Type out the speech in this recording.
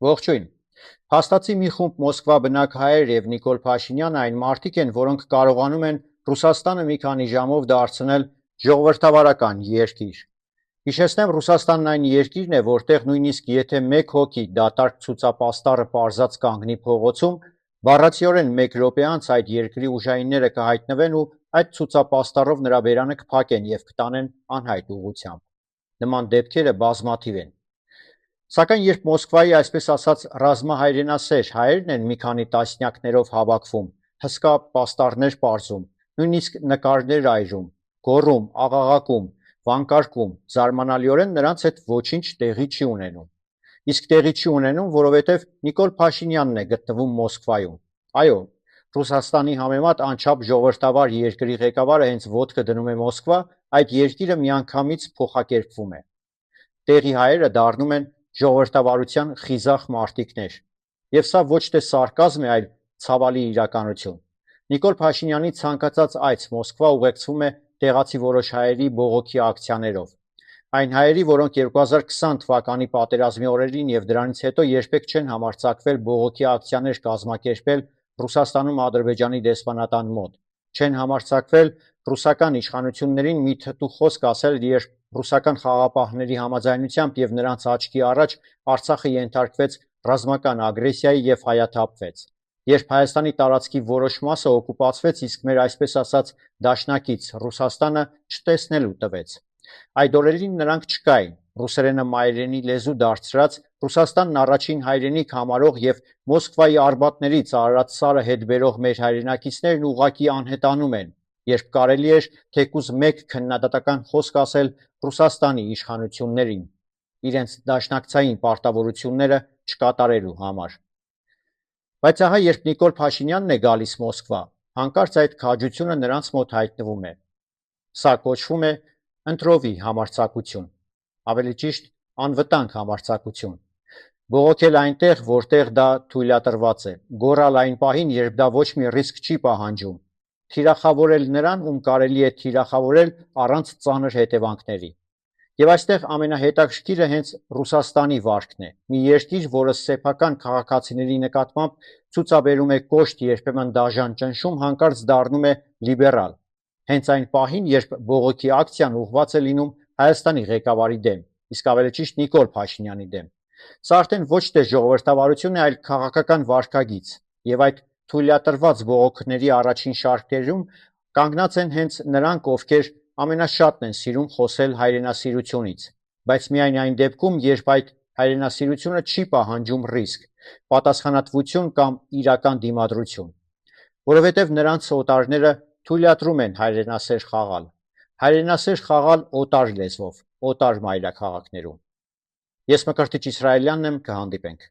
Ողջույն։ Փաստացի մի խումբ Մոսկվա բնակ հայեր եւ Նիկոլ Փաշինյան այն մարդիկ են, որոնք կարողանում են Ռուսաստանը մի քանի ժամով դարձնել ժողովրդավարական երկիր։ Հիշեցնեմ, Ռուսաստանն այն երկիրն է, որտեղ նույնիսկ եթե մեկ հոգի դատարկ ցուցապաստառը պարզած կանգնի փողոցում, բառացիորեն մեկ րոպե անց այդ երկրի ուժայինները կհայտնվեն ու այդ ցուցապաստառով նրա բերանը կփակեն եւ կտանեն անհայտ ուղղությամբ։ Նման դեպքերը բազմաթիվ են։ Սակայն երբ Մոսկվայի այսպես ասած ռազմահայրենասեր հայերն են մի քանի տասնյակներով հավաքվում, հսկա պաստառներ պարզում, նույնիսկ նկարներ այրում, գոռում, աղաղակում, վանկարկում, զարմանալիորեն նրանց հետ ոչինչ տեղի չի ունենում։ Իսկ տեղի չի ունենում, որովհետև Նիկոլ Փաշինյանն է գտնվում Մոսկվայում։ Այո, Ռուսաստանի համեմատ անչափ ժողովրդավար երկրի ղեկավարը հենց ոտքը դնում է Մոսկվա, այդ երկիրը միանգամից փոխակերպվում է։ Տեղի հայերը դառնում են ժողովրդավարության խիզախ մարտիկներ։ Եվ սա ոչ թե սարկազմ է, այլ ցավալի իրականություն։ Նիկոլ Փաշինյանի ցանկացած այց Մոսկվա ուղեկցվում է տեղացի որոշ հայերի բողոքի ակցիաներով։ Այն հայերի, որոնք 2020 թվականի պատերազմի օրերին եւ դրանից հետո երբեք չեն համարձակվել բողոքի ակցիաներ կազմակերպել Ռուսաստանում Ադրբեջանի դեսպանատան մոտ, չեն համարձակվել ռուսական իշխանություններին մի թթու խոսք ասել, երբ ռուսական խաղապահների համաձայնությամբ եւ նրանց աչքի առաջ Արցախը ենթարկվեց ռազմական ագրեսիայի եւ հայաթափվեց, երբ Հայաստանի տարածքի որոշ մասը օկուպացվեց, իսկ մեր այսպես ասած դաշնակից Ռուսաստանը չտեսնելու տվեց։ Այդ օրերին նրանք չկային, ռուսերենը մայրենի լեզու դարձրած, Ռուսաստանն առաջին հայրենիք համարող եւ Մոսկվայի արբատներից Արարատ սարը հետ բերող մեր հայրենակիցներն ուղղակի անհետանում են, երբ կարելի էր թեկուզ մեկ քննադատական խոսք ասել Ռուսաստանի իշխանություններին, իրենց դաշնակցային պարտավորությունները չկատարելու համար։ Բայց ահա երբ Նիկոլ Փաշինյանն է գալիս Մոսկվա, հանկարծ այդ քաջությունը նրանց մոտ հայտնվում է։ Սա կոչվում է ընտրովի համարձակություն, ավելի ճիշտ անվտանգ համարձակություն։ Բողոքել այնտեղ, որտեղ դա թույլատրված է, գոռալ այն պահին, երբ դա ոչ մի ռիսկ չի պահանջում, թիրախավորել նրան, ում կարելի է թիրախավորել առանց ծանր հետևանքների։ Եվ այստեղ ամենահետաքրքիրը հենց Ռուսաստանի վարքն է, մի երկիր, որը սեփական քաղաքացիների նկատմամբ ցուցաբերում է կոշտ, երբեմն դաժան ճնշում, հանկարծ դառնում է լիբերալ։ Հենց այն պահին, երբ բողոքի ակցիան ուղղված է լինում Հայաստանի ղեկավարի դեմ, իսկ ավելի ճիշտ Նիկոլ Փաշինյանի դեմ։ Սա արդեն ոչ թե ժողովրդավարություն է, այլ քաղաքական վարքագիծ, եւ այդ թույլատրված բողոքների առաջին շարքերում կանգնած են հենց նրանք, ովքեր ամենաշատն են սիրում խոսել հայրենասիրությունից, բայց միայն այն դեպքում, երբ այդ հայրենասիրությունը չի պահանջում ռիսկ, պատասխանատվություն կամ իրական դիմադրություն, որովհետև նրանց օտարները թույլատրում են հայրենասեր խաղալ, հայրենասեր խաղալ օտար լեզվով, օտար մայրաքաղաքներում։ Ես Մկրտիչ Իսրայելյանն եմ, կհանդիպենք։